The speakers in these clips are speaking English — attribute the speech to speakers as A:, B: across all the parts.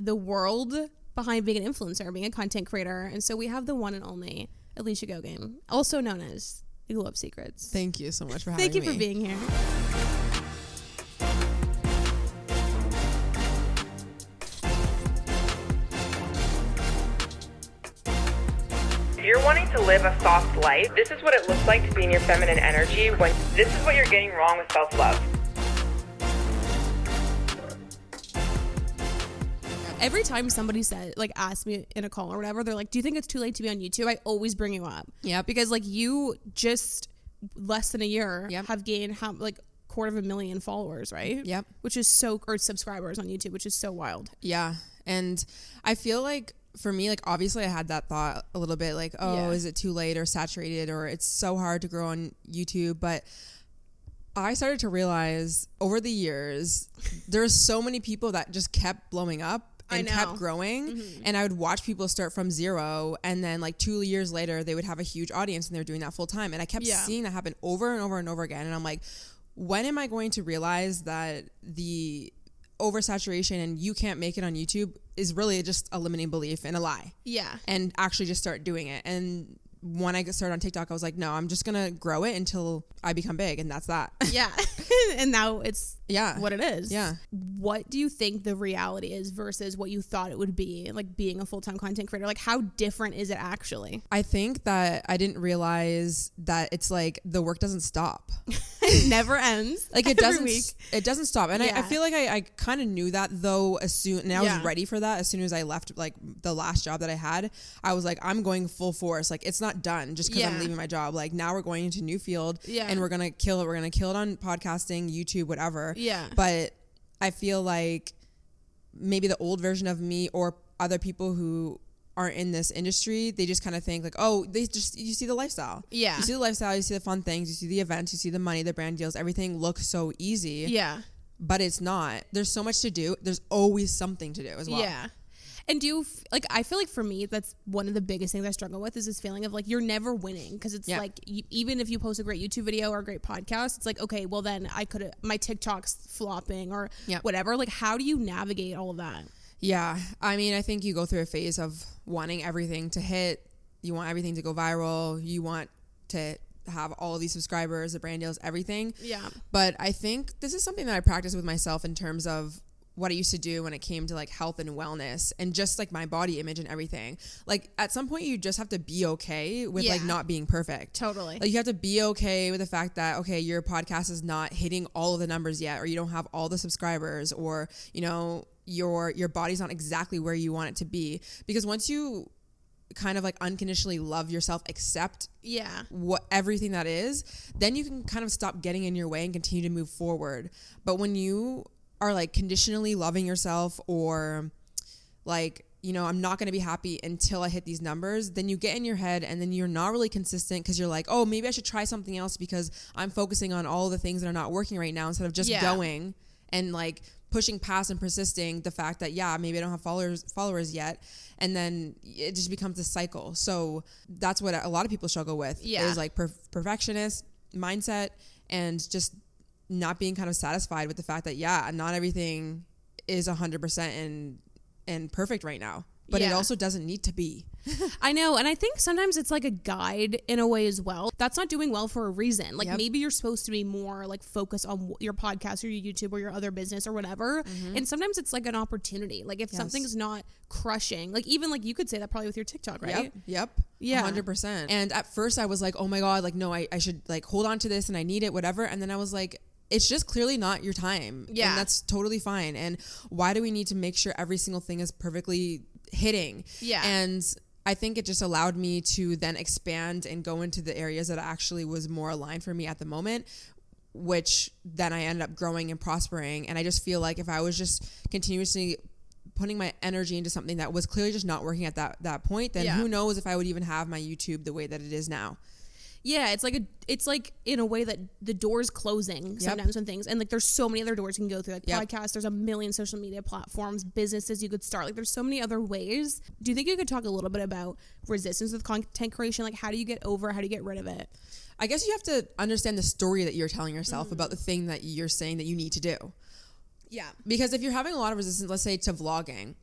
A: the world behind being an influencer, being a content creator. And so we have the one and only Alicia Gogin, also known as the Glow Up Secrets.
B: Thank you so much for having me.
A: Thank you for being here.
C: If you're wanting to live a soft life, this is what it looks like to be in your feminine energy. When this is what you're getting wrong with self-love.
A: Every time somebody asks me in a call or whatever, they're like, do you think it's too late to be on YouTube? I always bring you up.
B: Yeah.
A: Because like you just less than a year have gained like 250,000 followers, right?
B: Yep.
A: Which is or subscribers on YouTube, which is so wild.
B: Yeah. And I feel like for me, like obviously I had that thought a little bit like, oh, is it too late or saturated or it's so hard to grow on YouTube? But I started to realize over the years, there's so many people that just kept blowing up and kept growing. Mm-hmm. And I would watch people start from zero. And then like 2 years later, they would have a huge audience and they're doing that full time. And I kept seeing that happen over and over and over again. And I'm like, when am I going to realize that the oversaturation and you can't make it on YouTube is really just a limiting belief and a lie?
A: Yeah. And
B: actually just start doing it. And when I started on TikTok, I was like, no, I'm just going to grow it until I become big. And that's that.
A: Yeah. And now it's what it is.
B: Yeah.
A: What do you think the reality is versus what you thought it would be, like being a full-time content creator? Like how different is it actually?
B: I think that I didn't realize that it's like the work doesn't stop.
A: It never ends.
B: Like it doesn't stop. And I feel like I kind of knew that though and I was ready for that as soon as I left like the last job that I had. I was like, I'm going full force. Like it's not done just because I'm leaving my job. Like now we're going into a new field and we're going to kill it. We're going to kill it on podcasting, YouTube, whatever.
A: Yeah.
B: But I feel like maybe the old version of me or other people who aren't in this industry, they just kind of think like, oh, you see the lifestyle. Yeah. You see the lifestyle, you see the fun things, you see the events, you see the money, the brand deals, everything looks so easy.
A: Yeah.
B: But it's not. There's so much to do. There's always something to do as well.
A: Yeah. And I feel like for me, that's one of the biggest things I struggle with is this feeling of like, you're never winning. Because it's like, even if you post a great YouTube video or a great podcast, it's like, okay, well then my TikTok's flopping or whatever. Like, how do you navigate all of that?
B: Yeah. I mean, I think you go through a phase of wanting everything to hit. You want everything to go viral. You want to have all of these subscribers, the brand deals, everything. Yeah. But I think this is something that I practice with myself in terms of what I used to do when it came to like health and wellness and just like my body image and everything. Like at some point you just have to be okay with like not being perfect.
A: Totally.
B: Like you have to be okay with the fact that, okay, your podcast is not hitting all of the numbers yet, or you don't have all the subscribers, or, you know, your body's not exactly where you want it to be. Because once you kind of like unconditionally love yourself, accept what everything that is, then you can kind of stop getting in your way and continue to move forward. But when you are like conditionally loving yourself, or like, you know, I'm not going to be happy until I hit these numbers, then you get in your head and then you're not really consistent because you're like, oh, maybe I should try something else because I'm focusing on all the things that are not working right now instead of just going and like pushing past and persisting the fact that, maybe I don't have followers yet. And then it just becomes a cycle. So that's what a lot of people struggle with is like perfectionist mindset and just not being kind of satisfied with the fact that, not everything is 100% and perfect right now, but it also doesn't need to be.
A: I know. And I think sometimes it's like a guide in a way as well. That's not doing well for a reason. Like maybe you're supposed to be more like focused on your podcast or your YouTube or your other business or whatever. Mm-hmm. And sometimes it's like an opportunity. Like if something's not crushing, like even like you could say that probably with your TikTok, right?
B: Yep. Yeah. 100%. And at first I was like, oh my God, like, no, I should like hold on to this and I need it, whatever. And then I was like, it's just clearly not your time. Yeah. And that's totally fine. And why do we need to make sure every single thing is perfectly hitting? Yeah. And I think it just allowed me to then expand and go into the areas that actually was more aligned for me at the moment, which then I ended up growing and prospering. And I just feel like if I was just continuously putting my energy into something that was clearly just not working at that point, then who knows if I would even have my YouTube the way that it is now.
A: Yeah, it's like in a way that the door's closing sometimes on things. And like there's so many other doors you can go through, like podcasts, there's a million social media platforms, businesses you could start. Like there's so many other ways. Do you think you could talk a little bit about resistance with content creation? Like how do you get over, how do you get rid of it?
B: I guess you have to understand the story that you're telling yourself about the thing that you're saying that you need to do. Yeah. Because if you're having a lot of resistance, let's say to vlogging,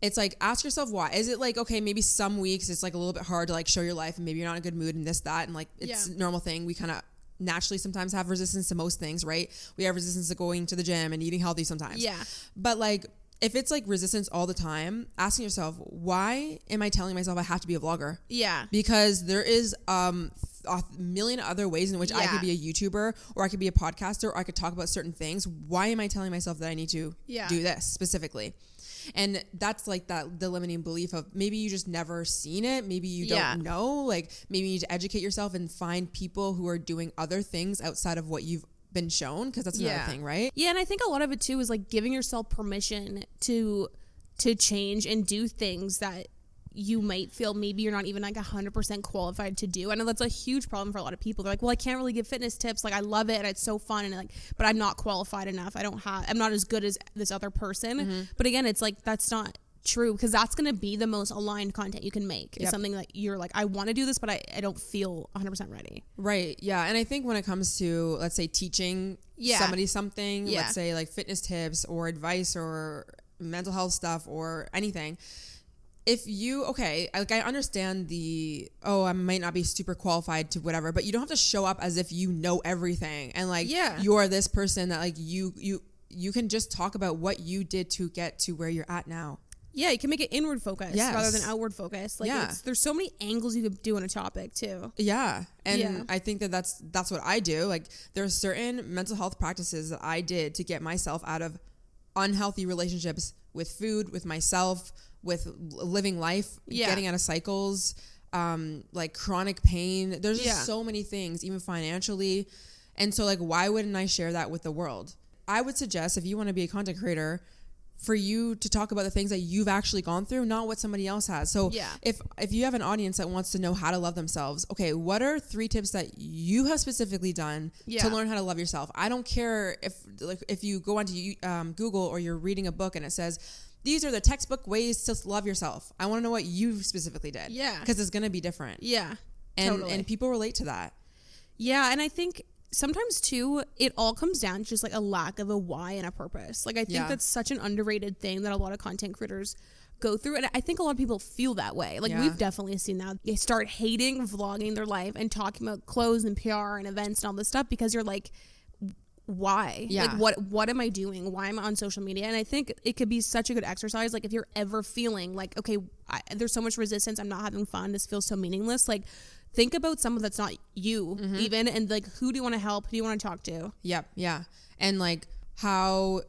B: it's like, ask yourself why. Is it like, okay, maybe some weeks it's like a little bit hard to like show your life and maybe you're not in a good mood and this, that, and like it's a normal thing. We kind of naturally sometimes have resistance to most things, right? We have resistance to going to the gym and eating healthy sometimes. Yeah. But like, if it's like resistance all the time, asking yourself, why am I telling myself I have to be a vlogger? Yeah. Because there is a million other ways in which I could be a YouTuber, or I could be a podcaster, or I could talk about certain things. Why am I telling myself that I need to do this specifically? And that's like the limiting belief of maybe you just never seen it. Maybe you don't know. Like maybe you need to educate yourself and find people who are doing other things outside of what you've been shown, because that's another thing, right?
A: Yeah, and I think a lot of it too is like giving yourself permission to change and do things that you might feel maybe you're not even like 100% qualified to do. I know that's a huge problem for a lot of people. They're like, well, I can't really give fitness tips. Like I love it and it's so fun, and like, but I'm not qualified enough. I'm not as good as this other person. But again, it's like, that's not true, because that's going to be the most aligned content you can make. It's something that you're like, I want to do this, but I don't feel 100% ready.
B: Right. Yeah. And I think when it comes to, let's say, teaching somebody something, let's say like fitness tips or advice or mental health stuff or anything, if you, I understand I might not be super qualified to whatever, but you don't have to show up as if you know everything and like you're this person that like you can just talk about what you did to get to where you're at now.
A: Yeah, you can make it inward focus rather than outward focus. Like there's so many angles you could do on a topic too. Yeah.
B: And I think that's what I do. Like there are certain mental health practices that I did to get myself out of unhealthy relationships with food, with myself, with living life, getting out of cycles, like chronic pain. There's just so many things, even financially. And so like, why wouldn't I share that with the world? I would suggest, if you want to be a content creator, for you to talk about the things that you've actually gone through, not what somebody else has. So if you have an audience that wants to know how to love themselves, okay, what are 3 tips that you have specifically done to learn how to love yourself? I don't care if you go onto Google or you're reading a book and it says, these are the textbook ways to love yourself. I want to know what you specifically did. Yeah. Because it's going to be different. Yeah. And people relate to that.
A: Yeah. And I think sometimes too, it all comes down to just like a lack of a why and a purpose. Like I think that's such an underrated thing that a lot of content creators go through. And I think a lot of people feel that way. Like we've definitely seen that. They start hating vlogging their life and talking about clothes and PR and events and all this stuff because you're like, why? Like what am I doing? Why am I on social media? And I think it could be such a good exercise. Like if you're ever feeling like, okay, there's so much resistance, I'm not having fun, this feels so meaningless, like think about someone that's not you even, and like, who do you want to help? Who do you want to talk to?
B: Yep. Yeah. And like, how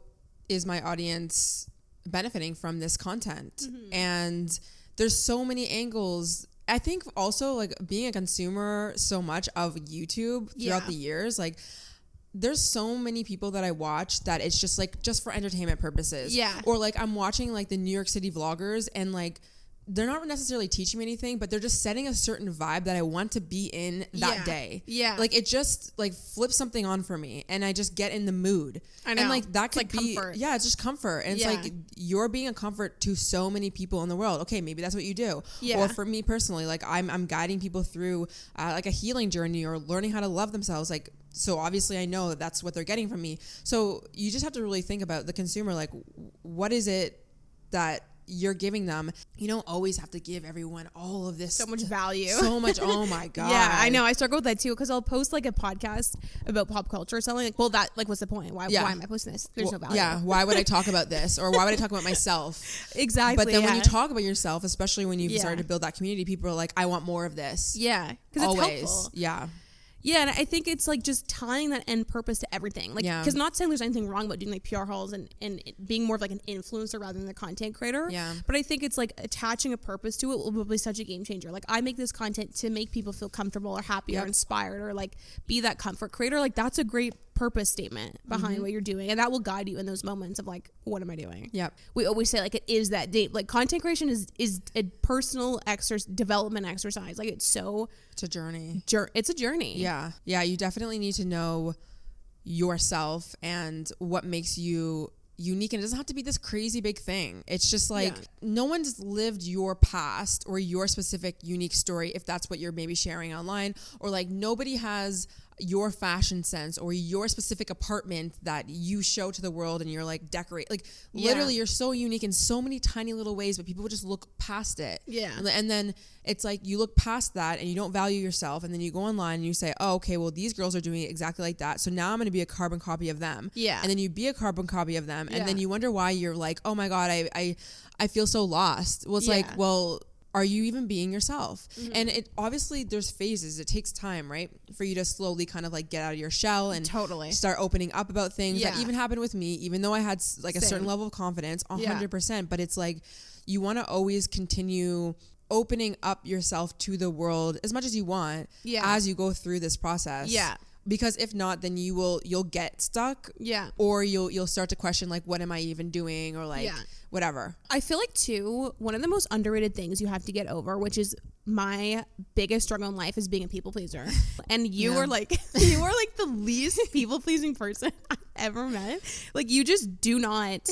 B: is my audience benefiting from this content? And there's so many angles. I think also like being a consumer so much of YouTube throughout the years, like there's so many people that I watch that it's just like, just for entertainment purposes. Yeah. Or like I'm watching like the New York City vloggers and like, they're not necessarily teaching me anything, but they're just setting a certain vibe that I want to be in that day. Yeah. Like it just like flips something on for me and I just get in the mood. I know. And like that could be comfort. Yeah, it's just comfort. And it's like you're being a comfort to so many people in the world. Okay, maybe that's what you do. Yeah. Or for me personally, like I'm guiding people through like a healing journey or learning how to love themselves. Like, so obviously I know that that's what they're getting from me. So you just have to really think about the consumer. Like, what is it that you're giving them? You don't always have to give everyone all of this,
A: so much value,
B: so much. Oh my god.
A: Yeah, I know. I struggle with that too, because I'll post like a podcast about pop culture or something. Like, well, that like, what's the point? Why am I posting this? There's no value.
B: Yeah. Why would I talk about this, or why would I talk about myself?
A: Exactly.
B: But then when you talk about yourself, especially when you've started to build that community, people are like, I want more of this.
A: Yeah, because it's helpful.
B: Yeah.
A: Yeah, and I think it's like just tying that end purpose to everything. Like, because not saying there's anything wrong about doing like PR hauls and being more of like an influencer rather than a content creator. Yeah. But I think it's like attaching a purpose to it will be such a game changer. Like I make this content to make people feel comfortable or happy or inspired or like be that comfort creator. Like that's a great purpose statement behind what you're doing, and that will guide you in those moments of like, what am I doing? Yep. We always say like it is that date. Like content creation is a personal development exercise. Like it's
B: a journey.
A: It's a journey.
B: Yeah. You definitely need to know yourself and what makes you unique, and it doesn't have to be this crazy big thing. It's just like no one's lived your past or your specific unique story, if that's what you're maybe sharing online, or like nobody has your fashion sense or your specific apartment that you show to the world and you're like decorate, like literally you're so unique in so many tiny little ways, but people would just look past it.
A: Yeah.
B: And then it's like you look past that and you don't value yourself, and then you go online and you say, oh, okay, well, these girls are doing it exactly like that, so now I'm going to be a carbon copy of them.
A: Yeah.
B: And then you be a carbon copy of them, and then you wonder why you're like, oh my God, I feel so lost. Well, it's like, well, are you even being yourself? And it obviously there's phases. It takes time, right? For you to slowly kind of like get out of your shell and start opening up about things. That even happened with me, even though I had like a certain level of confidence, 100%. But it's like, you want to always continue opening up yourself to the world as much as you want as you go through this process. Yeah. Because if not, then you'll get stuck. Yeah. Or you'll start to question, like, what am I even doing? Or like whatever.
A: I feel like too, one of the most underrated things you have to get over, which is my biggest struggle in life, is being a people pleaser. And you are like the least people pleasing person I've ever met. Like, you just do not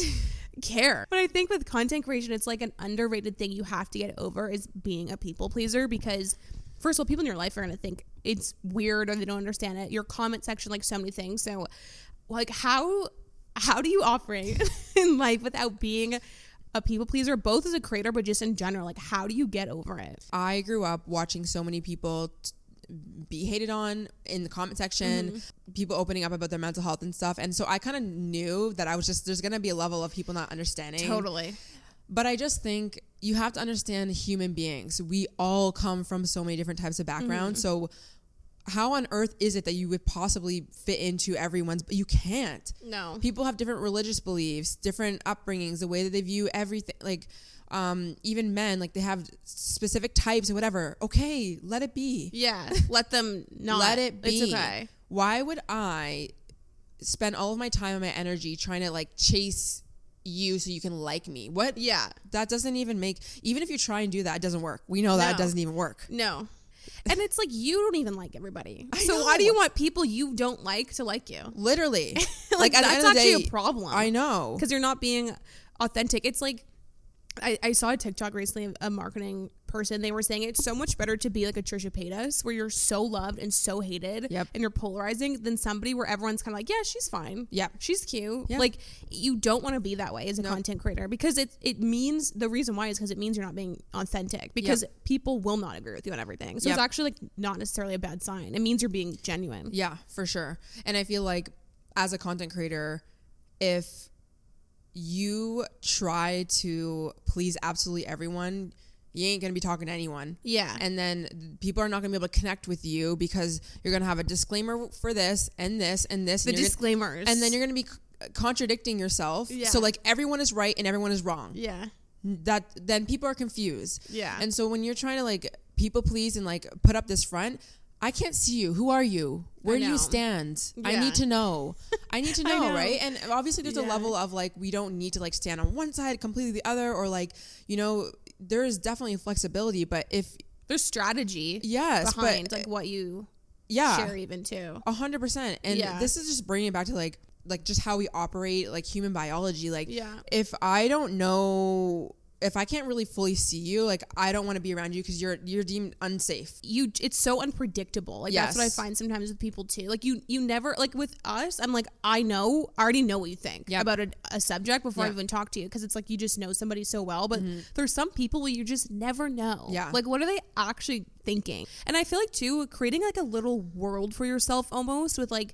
A: care. But I think with content creation, it's like an underrated thing you have to get over, is being a people pleaser, because first of all, people in your life are going to think it's weird or they don't understand it. Your comment section, like so many things. So like, how do you operate in life without being a people pleaser, both as a creator, but just in general? Like, how do you get over it?
B: I grew up watching so many people be hated on in the comment section, people opening up about their mental health and stuff. And so I kind of knew that there's going to be a level of people not understanding.
A: Totally.
B: But I just think you have to understand human beings. We all come from so many different types of backgrounds. So how on earth is it that you would possibly fit into everyone's? But you can't. No. People have different religious beliefs, different upbringings, the way that they view everything. Like, even men, like, they have specific types or whatever. Okay, let it be.
A: Yeah, let them not.
B: Let it be.
A: It's okay.
B: Why would I spend all of my time and my energy trying to like chase you so you can like me? What? Yeah. That doesn't even make, even if you try and do that, it doesn't work. We know that it doesn't even work.
A: No. And it's like, you don't even like everybody. So why do you want people you don't like to like you?
B: Literally.
A: Like, that's actually a problem.
B: I know.
A: Because you're not being authentic. It's like, I saw a TikTok recently, a marketing person, they were saying it's so much better to be like a Trisha Paytas, where you're so loved and so hated and you're polarizing, than somebody where everyone's kind of like, yeah, she's fine. Yeah. She's cute. Yeah. Like, you don't want to be that way as a content creator, because it means, the reason why is because it means you're not being authentic, because people will not agree with you on everything. So it's actually like not necessarily a bad sign. It means you're being genuine. Yeah,
B: for sure. And I feel like as a content creator, if you try to please absolutely everyone, you ain't gonna be talking to anyone. Yeah. And then people are not gonna be able to connect with you, because you're gonna have a disclaimer for this and this and this.
A: The disclaimers.
B: And then you're gonna be contradicting yourself. Yeah. So like, everyone is right and everyone is wrong. Yeah. Then people are confused. Yeah. And so when you're trying to like people please and like put up this front, I can't see you. Who are you? Where do you stand? Yeah. I need to know. I need to know, right? And obviously there's a level of like, we don't need to like stand on one side, completely the other, or like, you know, there is definitely flexibility, but if
A: there's strategy behind like what you share even too.
B: 100%. And this is just bringing it back to like just how we operate, like human biology. Like, if I don't know, if I can't really fully see you, like, I don't want to be around you, because you're deemed unsafe.
A: It's so unpredictable. Like, that's what I find sometimes with people too. Like, you never, like with us, I'm like, I already know what you think about a subject before I even talk to you, because it's like, you just know somebody so well. But there's some people where you just never know. Yeah. Like, what are they actually thinking? And I feel like too, creating like a little world for yourself almost, with like,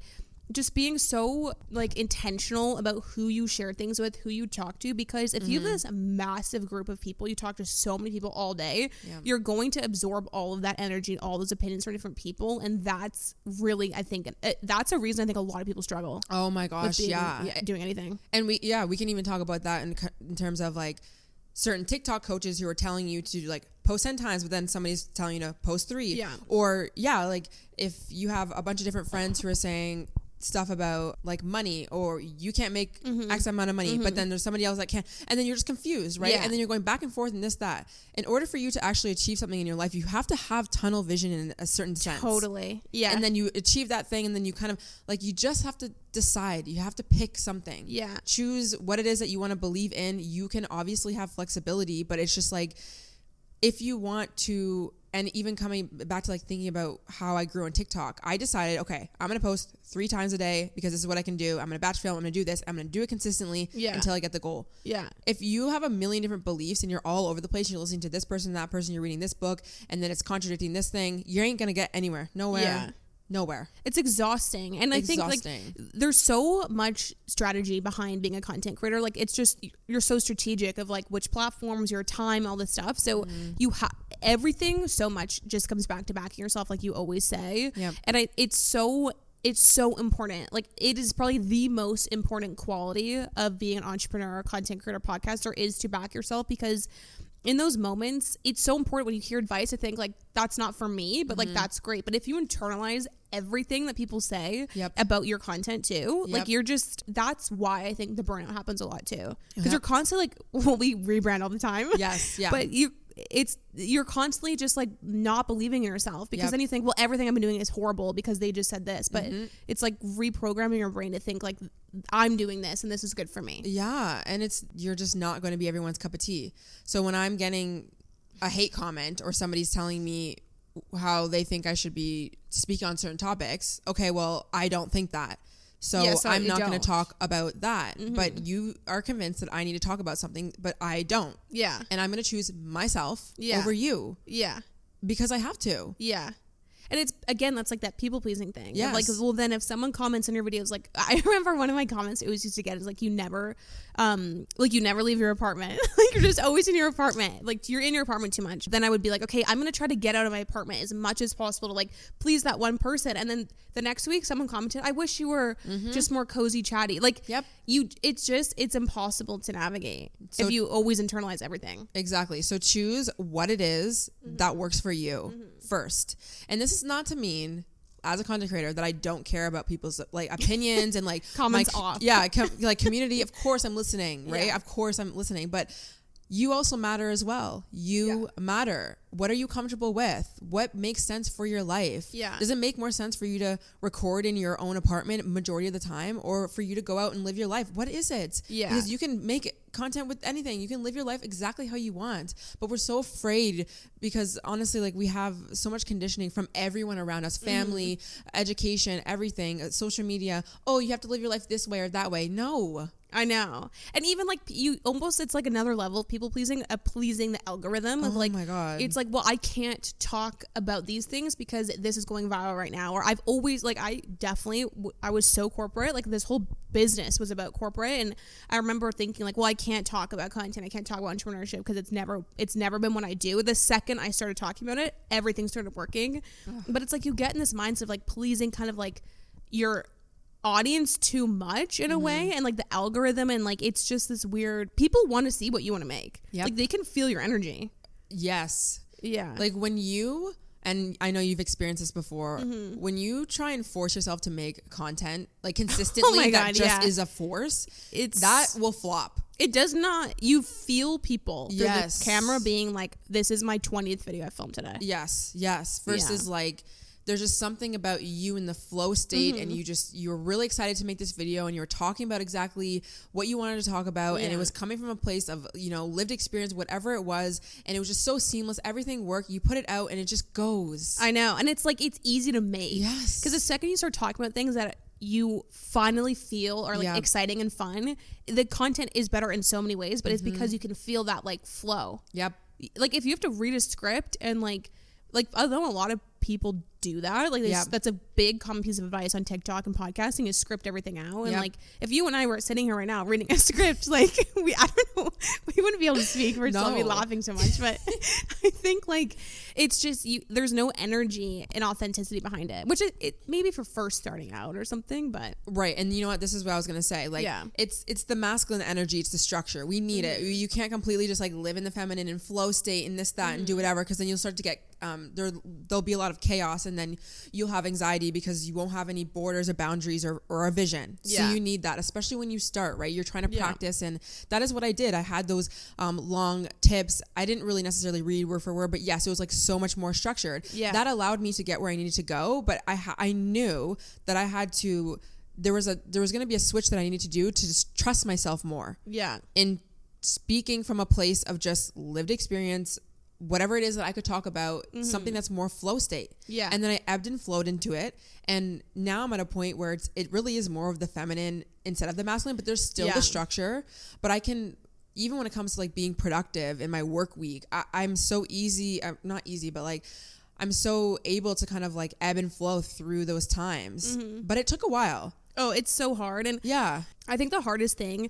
A: just being so like intentional about who you share things with, who you talk to, because if you have this massive group of people, you talk to so many people all day, you're going to absorb all of that energy and all those opinions from different people. And that's really, I think, that's a reason I think a lot of people struggle.
B: Oh my gosh.
A: Doing anything.
B: And we can even talk about that in terms of like certain TikTok coaches who are telling you to like post 10 times, but then somebody's telling you to post 3. Yeah. Or like if you have a bunch of different friends who are saying stuff about like money, or you can't make X amount of money, but then there's somebody else that can, and then you're just confused, right? And then you're going back and forth and that. In order for you to actually achieve something in your life, you have to have tunnel vision in a certain sense.
A: Totally. Yeah.
B: And then you achieve that thing, and then you kind of like, you just have to decide. You have to pick something. Yeah. Choose what it is that you want to believe in. You can obviously have flexibility, but it's just like, if you want to and even coming back to like thinking about how I grew on TikTok, I decided, okay, I'm going to post 3 times a day because this is what I can do. I'm going to batch film. I'm going to do this. I'm going to do it consistently until I get the goal.
A: Yeah.
B: If you have a million different beliefs and you're all over the place, you're listening to this person, that person, you're reading this book, and then it's contradicting this thing, you ain't going to get anywhere. Nowhere. Yeah. Nowhere.
A: It's exhausting. And I think like there's so much strategy behind being a content creator. Like it's just, you're so strategic of like which platforms, your time, all this stuff. So you have everything so much just comes back to backing yourself, like you always say. Yep. And it's so important. Like it is probably the most important quality of being an entrepreneur, content creator, podcaster is to back yourself, because in those moments, it's so important when you hear advice to think like, that's not for me, but like, that's great. But if you internalize everything that people say about your content too, like you're just, that's why I think the burnout happens a lot too. Because you're constantly like, well, we rebrand all the time. Yes. Yeah. But you're constantly just like not believing in yourself, because then you think, well, everything I've been doing is horrible because they just said this. But it's like reprogramming your brain to think like, I'm doing this and this is good for me. Yeah. And you're just not going to be everyone's cup of tea. So when I'm getting a hate comment or somebody's telling me how they think I should be speaking on certain topics, okay, well, I don't think that. So I'm not going to talk about that. But you are convinced that I need to talk about something, but I don't. Yeah. And I'm going to choose myself over you. Yeah. Because I have to. Yeah. And it's, again, that's like that people pleasing thing. Yeah. Like, well, then if someone comments on your videos, like, I remember one of my comments it was used to get is like, you never leave your apartment. Like, you're just always in your apartment. Like, you're in your apartment too much. Then I would be like, okay, I'm going to try to get out of my apartment as much as possible to like please that one person. And then the next week someone commented, I wish you were just more cozy, chatty. Like, it's impossible to navigate if you always internalize everything. Exactly. So choose what it is that works for you first. And this is not to mean as a content creator that I don't care about people's like opinions and like comments off. Yeah. Like community. Of course I'm listening, right? Yeah. Of course I'm listening, but you also matter as well. You matter. What are you comfortable with? What makes sense for your life? Yeah. Does it make more sense for you to record in your own apartment majority of the time, or for you to go out and live your life? What is it? Yeah. Because you can make content with anything. You can live your life exactly how you want. But we're so afraid because honestly, like we have so much conditioning from everyone around us, family, education, everything, social media. Oh, you have to live your life this way or that way. No. I know. And even like it's like another level of people pleasing, pleasing the algorithm of like, oh my God. It's like, well, I can't talk about these things because this is going viral right now. Or I've always like, I was so corporate, like this whole business was about corporate. And I remember thinking like, well, I can't talk about content. I can't talk about entrepreneurship because it's never been what I do. The second I started talking about it, everything started working. Ugh. But it's like, you get in this mindset of like pleasing kind of like your audience too much in a way, and like the algorithm, and like it's just this weird, people want to see what you want to make. Like they can feel your energy. Yes. Yeah. Like when you, and I know you've experienced this before, when you try and force yourself to make content like consistently, that just is a force, that will flop. It does not. You feel people through the camera being like, this is my 20th video I filmed today. Yes. Versus like, there's just something about you in the flow state, and you're really excited to make this video, and you're talking about exactly what you wanted to talk about, and it was coming from a place of, lived experience, whatever it was, and it was just so seamless. Everything worked. You put it out, and it just goes. I know, and it's like, it's easy to make. Yes. Because the second you start talking about things that you finally feel are like exciting and fun, the content is better in so many ways, but it's because you can feel that like flow. Yep. Like if you have to read a script and like I know a lot of people do that. Like that's a big common piece of advice on TikTok and podcasting is script everything out. And like if you and I were sitting here right now reading a script, like I don't know, we wouldn't be able to speak. We'd still be laughing so much. But I think like it's just there's no energy and authenticity behind it, which it maybe for first starting out or something. But right, and you know what? This is what I was gonna say. Like it's the masculine energy. It's the structure. We need it. You can't completely just like live in the feminine and flow state and this that and do whatever, because then you'll start to get there'll be a lot of chaos, and then you'll have anxiety because you won't have any borders or boundaries or a vision. So you need that, especially when you start, right? You're trying to practice, and that is what I did. I had those long tips. I didn't really necessarily read word for word, but yes, it was like so much more structured. Yeah. That allowed me to get where I needed to go, but I knew that I had to, there was going to be a switch that I needed to do to just trust myself more. Yeah. In speaking from a place of just lived experience,
B: whatever it is that I could talk about, something that's more flow state.
A: Yeah.
B: And then I ebbed and flowed into it. And now I'm at a point where it really is more of the feminine instead of the masculine, but there's still the structure. But I can, even when it comes to like being productive in my work week, I'm so easy, not easy, but like I'm so able to kind of like ebb and flow through those times. But it took a while.
A: Oh, it's so hard. And
B: yeah,
A: I think the hardest thing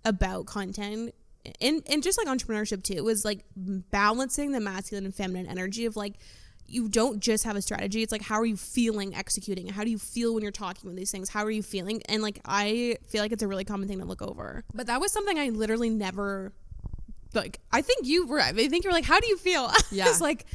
A: about content and just like entrepreneurship too was like balancing the masculine and feminine energy of like, you don't just have a strategy. It's like, how are you feeling executing? How do you feel when you're talking about these things? How are you feeling? And like, I feel like it's a really common thing to look over. But that was something I literally never, like, I think you're like, how do you feel?
B: Yeah.
A: It's like,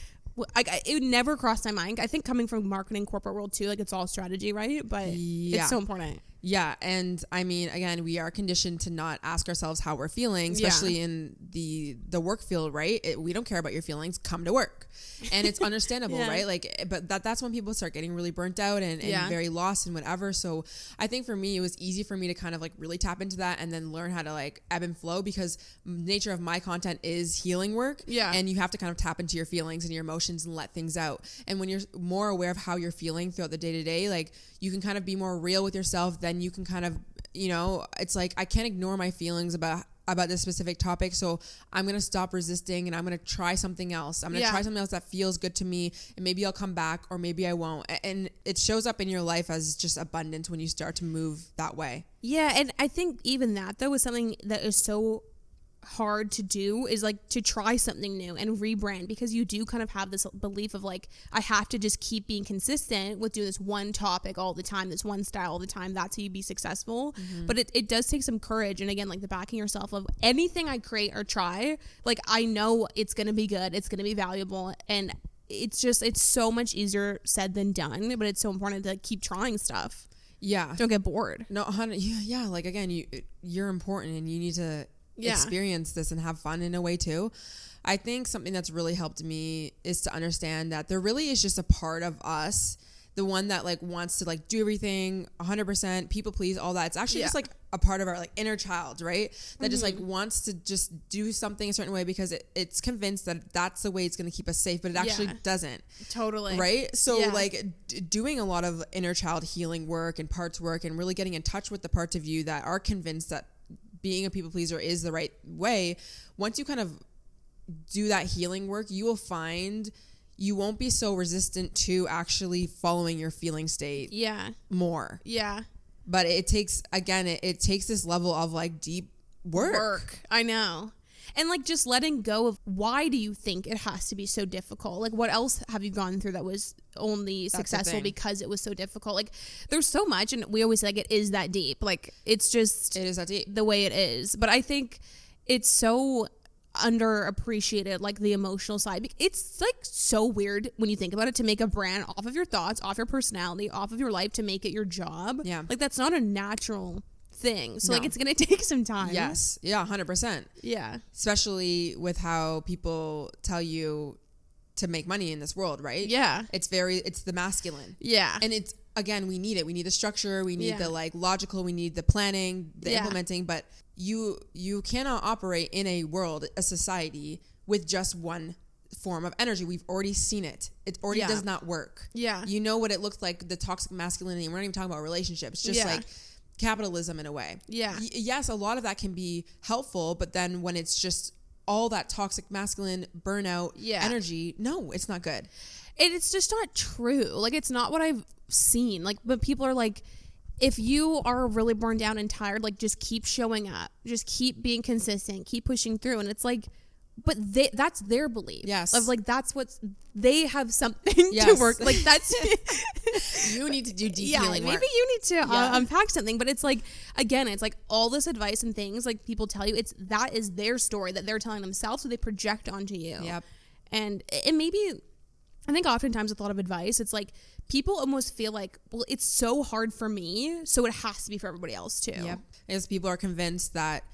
A: it would never cross my mind. I think coming from marketing corporate world too, like it's all strategy, right? But it's so important.
B: Yeah. And I mean, again, we are conditioned to not ask ourselves how we're feeling, especially in the work field, right? We don't care about your feelings. Come to work. And it's understandable, right? Like, but that's when people start getting really burnt out and very lost and whatever. So I think for me, it was easy for me to kind of like really tap into that and then learn how to like ebb and flow, because nature of my content is healing work. Yeah. And you have to kind of tap into your feelings and your emotions and let things out. And when you're more aware of how you're feeling throughout the day to day, like you can kind of be more real with yourself. Then you can kind of, you know, it's like, I can't ignore my feelings about this specific topic. So I'm going to stop resisting and I'm going to try something else. I'm going to try something else that feels good to me, and maybe I'll come back or maybe I won't. And it shows up in your life as just abundance when you start to move that way. Yeah.
A: And I think even that though is something that is so hard to do, is like to try something new and rebrand, because you do kind of have this belief of like, I have to just keep being consistent with doing this one topic all the time, this one style all the time. That's how you be successful. But it does take some courage. And again, like the backing yourself of anything I create or try, like I know it's going to be good. It's going to be valuable. And it's so much easier said than done, but it's so important to keep trying stuff.
B: Yeah.
A: Don't get bored.
B: No, yeah. Like again, you're important and you need to experience this and have fun in a way too. I think something that's really helped me is to understand that there really is just a part of us, the one that like wants to like do everything 100%, people please, all that. It's actually just like a part of our like inner child, right? That just like wants to just do something a certain way because it's convinced that that's the way it's going to keep us safe, but it actually doesn't.
A: Totally.
B: Right? So like doing a lot of inner child healing work and parts work and really getting in touch with the parts of you that are convinced that being a people pleaser is the right way. Once you kind of do that healing work, you will find you won't be so resistant to actually following your feeling state more. Yeah. But it takes, again, it takes this level of like deep work.
A: I know. And like just letting go of, why do you think it has to be so difficult? Like what else have you gone through that was only successful because it was so difficult? Like there's so much, and we always say like it is that deep. Like it is that deep the way it is. But I think it's so underappreciated, like the emotional side. It's like so weird when you think about it, to make a brand off of your thoughts, off your personality, off of your life, to make it your job. Yeah. Like that's not a natural thing. So like it's gonna take some time.
B: Yes. Yeah, 100%. Yeah. Especially with how people tell you to make money in this world, right? Yeah. It's the masculine. Yeah. And it's, again, we need it. We need the structure, we need the like logical, we need the planning, the implementing, but you cannot operate in a society with just one form of energy. We've already seen it. It already does not work. Yeah. You know what it looks like, the toxic masculinity. We're not even talking about relationships, just like capitalism in a way. Yeah. Yes, a lot of that can be helpful, but then when it's just all that toxic masculine burnout energy, no, it's not good.
A: It's just not true. Like it's not what I've seen. Like, but people are like, if you are really burned down and tired, like just keep showing up, just keep being consistent, keep pushing through. And it's like, but that's their belief. Yes. Of like, that's they have something to work. Like that's,
B: you need to do deep healing work.
A: Maybe you need to unpack something, but it's like, again, it's like all this advice and things like people tell you, that is their story that they're telling themselves. So they project onto you. Yep. And maybe, I think oftentimes with a lot of advice, it's like people almost feel like, well, it's so hard for me, so it has to be for everybody else too. Yep.
B: Because people are convinced that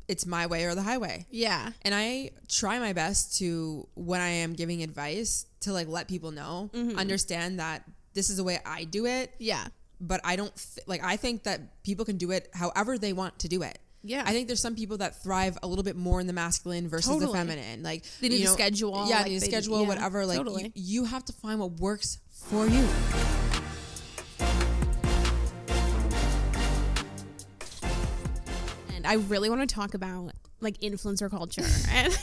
B: it's my way or the highway. Yeah. And I try my best to, when I am giving advice, to like let people know, understand that this is the way I do it. Yeah. But I don't, I think that people can do it however they want to do it.
A: Yeah.
B: I think there's some people that thrive a little bit more in the masculine versus the feminine. Like
A: they need to schedule.
B: Yeah,
A: like
B: they need to schedule, whatever. Like you have to find what works for you.
A: And I really want to talk about like influencer culture and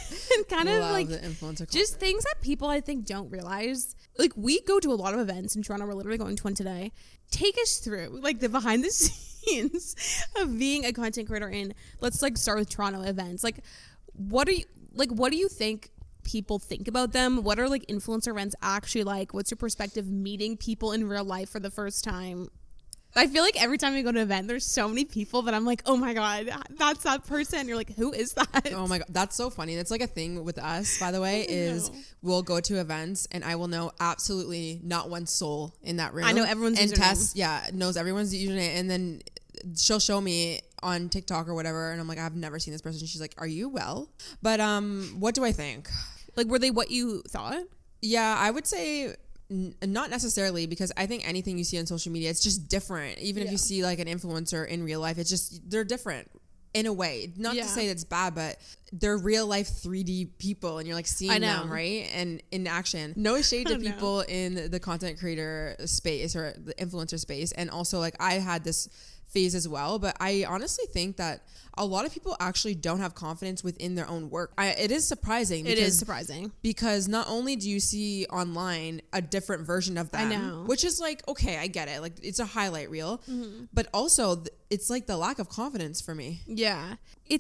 A: kind of like
B: the influencer culture.
A: Just things that people I think don't realize. Like we go to a lot of events in Toronto. We're literally going to one today. Take us through like the behind the scenes of being a content creator in, let's like start with Toronto events. Like what do you think people think about them? What are like influencer events actually like? What's your perspective meeting people in real life for the first time? I feel like every time we go to an event, there's so many people that I'm like, oh my God, that's that person. You're like, who is that?
B: Oh my God, that's so funny. That's like a thing with us, by the way, is we'll go to events and I will know absolutely not one soul in that room.
A: I know everyone's username.
B: And Tess, knows everyone's username. And then she'll show me on TikTok or whatever. And I'm like, I've never seen this person. She's like, are you well? But what do I think?
A: Like, were they what you thought?
B: Yeah, I would say... not necessarily, because I think anything you see on social media, it's just different. Even if you see like an influencer in real life, it's just, they're different in a way. Not to say that's bad, but they're real life 3D people and you're like seeing them, right? And in action. No shade to people in the content creator space or the influencer space. And also like I had this phase as well, but I honestly think that a lot of people actually don't have confidence within their own work. It is surprising.
A: It is surprising.
B: Because not only do you see online a different version of them,
A: I know.
B: which is like, okay, I get it. Like it's a highlight reel, but also it's like the lack of confidence for me.
A: Yeah.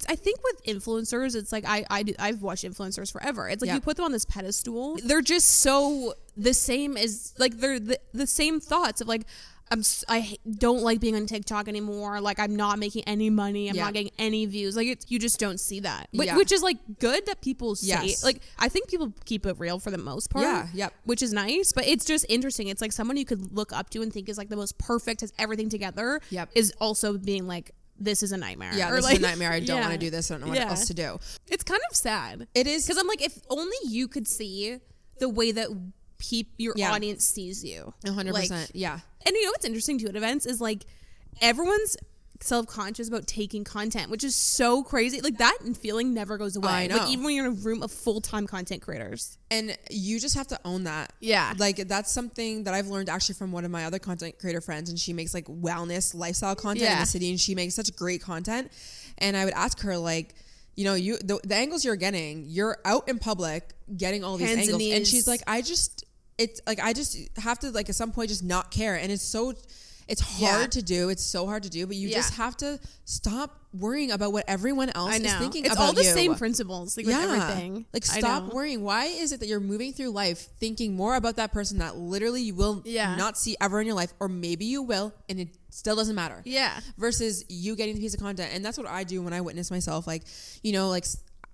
A: I think with influencers, it's like I've watched influencers forever. It's like you put them on this pedestal. They're just so the same as like they're the same thoughts of like, I don't like being on TikTok anymore. Like I'm not making any money. I'm not getting any views. Like you just don't see that, which is like good that people say. Like I think people keep it real for the most part. Which is nice, but it's just interesting. It's like someone you could look up to and think is like the most perfect, has everything together. Is also being like, this is a nightmare.
B: Yeah,
A: or
B: this
A: like,
B: is a nightmare. I don't want to do this. I don't know what else to do.
A: It's kind of sad.
B: It is,
A: because I'm like, if only you could see the way that your audience sees you.
B: 100%.
A: Like, and you know what's interesting too at events is like everyone's self-conscious about taking content, which is so crazy. Like that feeling never goes away.
B: I know.
A: Like even when you're in a room of full-time content creators.
B: And you just have to own that.
A: Yeah.
B: Like that's something that I've learned actually from one of my other content creator friends, and she makes like wellness lifestyle content in the city, and she makes such great content. And I would ask her like, you know, the angles you're getting, you're out in public getting all these angles. And she's like, I just have to like at some point just not care. And it's hard to do. It's so hard to do, but you just have to stop worrying about what everyone else is thinking about you.
A: It's all the same principles, like with everything.
B: Like stop worrying. Why is it that you're moving through life thinking more about that person that literally you will not see ever in your life, or maybe you will and it still doesn't matter. Yeah. Versus you getting the piece of content. And that's what I do when I witness myself, like, you know, like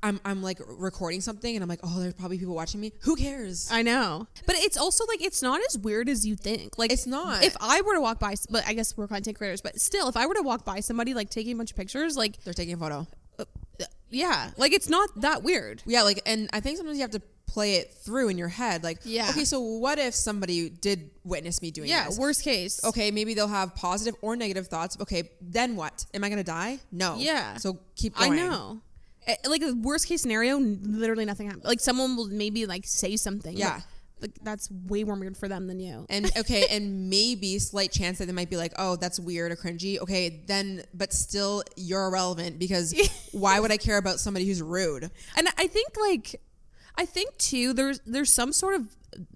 B: I'm like recording something and I'm like, oh, there's probably people watching me. Who cares?
A: I know. But it's also like, it's not as weird as you think. Like
B: it's not.
A: If I were to walk by, but I guess we're content creators, but still, if I were to walk by somebody like taking a bunch of pictures, like
B: they're taking a photo.
A: Like it's not that weird.
B: Yeah. Like, and I think sometimes you have to play it through in your head. Like, okay, so what if somebody did witness me doing this?
A: Worst case.
B: Okay, maybe they'll have positive or negative thoughts. Okay, then what? Am I going to die? No.
A: Yeah.
B: So keep going.
A: I know. Like a worst case scenario, literally nothing happens. Like someone will maybe like say something. Yeah. Like that's way more weird for them than you.
B: And okay, and maybe slight chance that they might be like, oh, that's weird or cringy. Okay, then, but still you're irrelevant, because why would I care about somebody who's rude?
A: And I think too, there's some sort of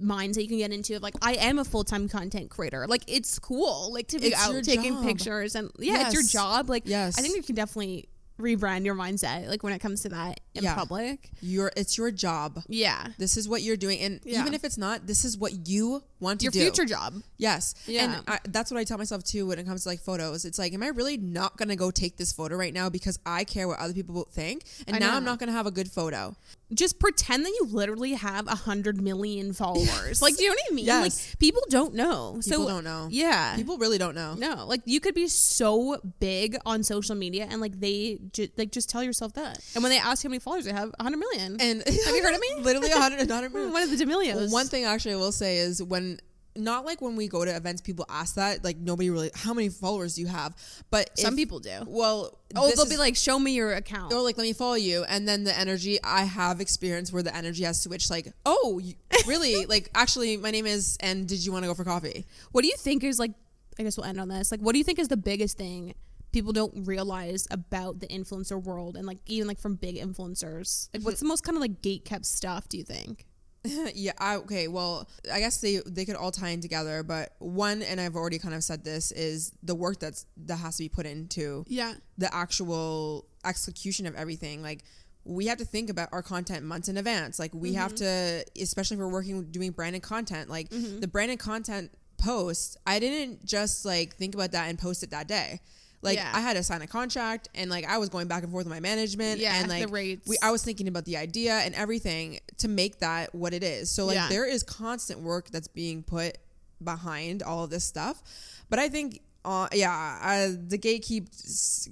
A: mindset you can get into of like, I am a full-time content creator. Like it's cool, like to be out taking pictures and it's your job. Like I think you can definitely rebrand your mindset like when it comes to that in public.
B: It's your job. Yeah. This is what you're doing. And even if it's not, this is what you want to do.
A: Your future job.
B: Yes. Yeah. And that's what I tell myself too when it comes to like photos. It's like, am I really not going to go take this photo right now because I care what other people think? And now I'm not going to have a good photo.
A: Just pretend that you literally have 100 million followers. Like, do you know what I mean? Yes. Like, people don't know.
B: People don't know.
A: Yeah.
B: People really don't know.
A: No. Like, you could be so big on social media and, like, just tell yourself that. And when they ask you how many followers they have, 100 million.
B: And
A: have you heard of me?
B: Literally 100 million.
A: One of the D'Amelios.
B: One thing actually I will say is when not like when we go to events, people ask that. Like nobody really, how many followers do you have? But
A: some people do.
B: Well,
A: they'll be like, show me your account.
B: Or like, let me follow you. And then the energy, I have experience where the energy has switched. Like, oh, really? Like, actually, my name is, and did you want to go for coffee?
A: What do you think is like, I guess we'll end on this. Like, what do you think is the biggest thing people don't realize about the influencer world, and like even like from big influencers? Like, what's the most kind of like gatekept stuff, do you think?
B: Okay, well, I guess they could all tie in together, but one, and I've already kind of said this, is the work that has to be put into the actual execution of everything. Like, we have to think about our content months in advance. Like, we have to, especially if we're doing branded content, like the branded content post, I didn't just like think about that and post it that day. Like, I had to sign a contract, and like I was going back and forth with my management, and like
A: the rates.
B: I was thinking about the idea and everything to make that what it is. So like there is constant work that's being put behind all of this stuff. But I think the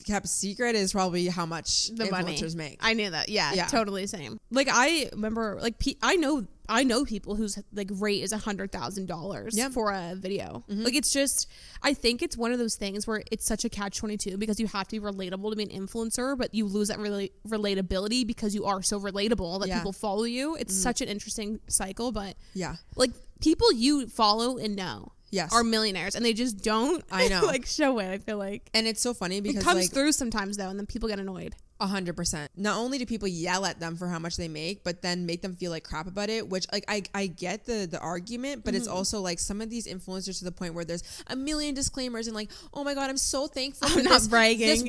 B: kept secret is probably how much the influencers make.
A: I knew that. Yeah, totally same. Like, I remember, like, I know people whose like rate is $100,000 for a video. Like, it's just, I think it's one of those things where it's such a catch-22 because you have to be relatable to be an influencer, but you lose that relatability because you are so relatable that people follow you. It's such an interesting cycle, but like, people you follow and know are millionaires, and they just don't like show it, I feel like.
B: And it's so funny because
A: it comes through sometimes though, and then people get annoyed.
B: 100%. Not only do people yell at them for how much they make, but then make them feel like crap about it, which like I get the argument, but it's also like some of these influencers to the point where there's a million disclaimers and like, oh my God, I'm so thankful for this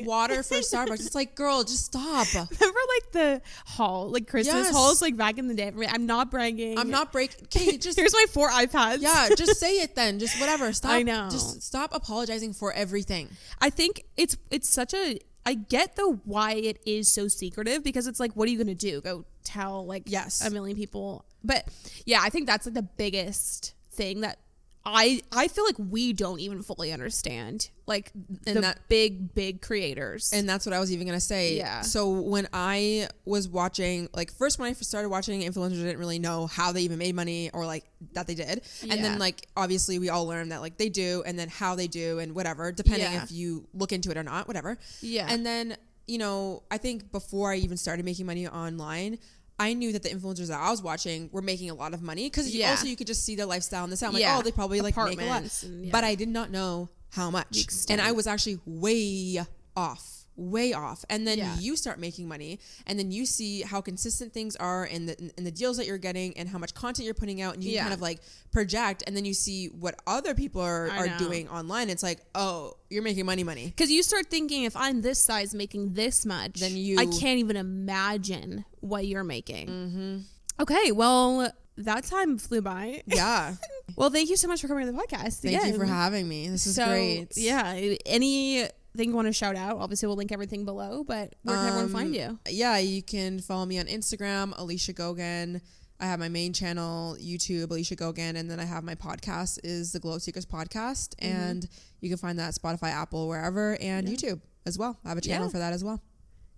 B: water for Starbucks. It's like, girl, just stop.
A: Remember like the haul, like Christmas hauls, like back in the day. I'm not bragging.
B: I'm not breaking. Okay, just
A: here's my 4 iPads.
B: Yeah, just say it then. Just whatever. Stop.
A: I know.
B: Just stop apologizing for everything.
A: I think it's such a, I get though why it is so secretive, because it's like, what are you gonna do? Go tell like a million people? But yeah, I think that's like the biggest thing that I feel like we don't even fully understand, like the big creators.
B: And that's what I was even gonna say. Yeah. So when I was watching, like first when I started watching influencers, I didn't really know how they even made money or like that they did. And then like obviously we all learned that like they do, and then how they do and whatever, depending if you look into it or not, whatever. Yeah. And then, you know, I think before I even started making money online, I knew that the influencers that I was watching were making a lot of money, because also you could just see their lifestyle and the sound. Like, oh, they probably like make a lot. But I did not know how much. And I was actually way off. And then you start making money, and then you see how consistent things are and the deals that you're getting and how much content you're putting out, and you kind of like project, and then you see what other people are doing online. It's like, oh, you're making money.
A: Because you start thinking, if I'm this size making this much, then I can't even imagine what you're making. Okay, well, that time flew by. Yeah. Well, thank you so much for coming to the podcast.
B: Thank you for having me. This is great.
A: Yeah. Anything you want to shout out? Obviously, we'll link everything below, but where can everyone find you?
B: Yeah, you can follow me on Instagram, Alicia Gogan. I have my main channel, YouTube, Alicia Gogan, and then I have my podcast, is the Glow Seekers Podcast, and you can find that at Spotify, Apple, wherever, and YouTube as well. I have a channel for that as well.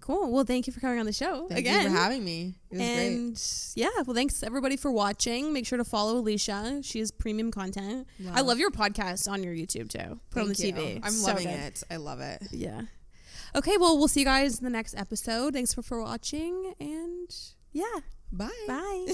A: Cool. Well, thank you for coming on the show
B: again. Thank you for having me. It was great.
A: Yeah, well, thanks everybody for watching. Make sure to follow Alicia. She has premium content. Wow. I love your podcast on your YouTube too. Put on the TV.
B: I'm loving it. I love it.
A: Yeah. Okay, well, we'll see you guys in the next episode. Thanks for watching, and yeah.
B: Bye.
A: Bye.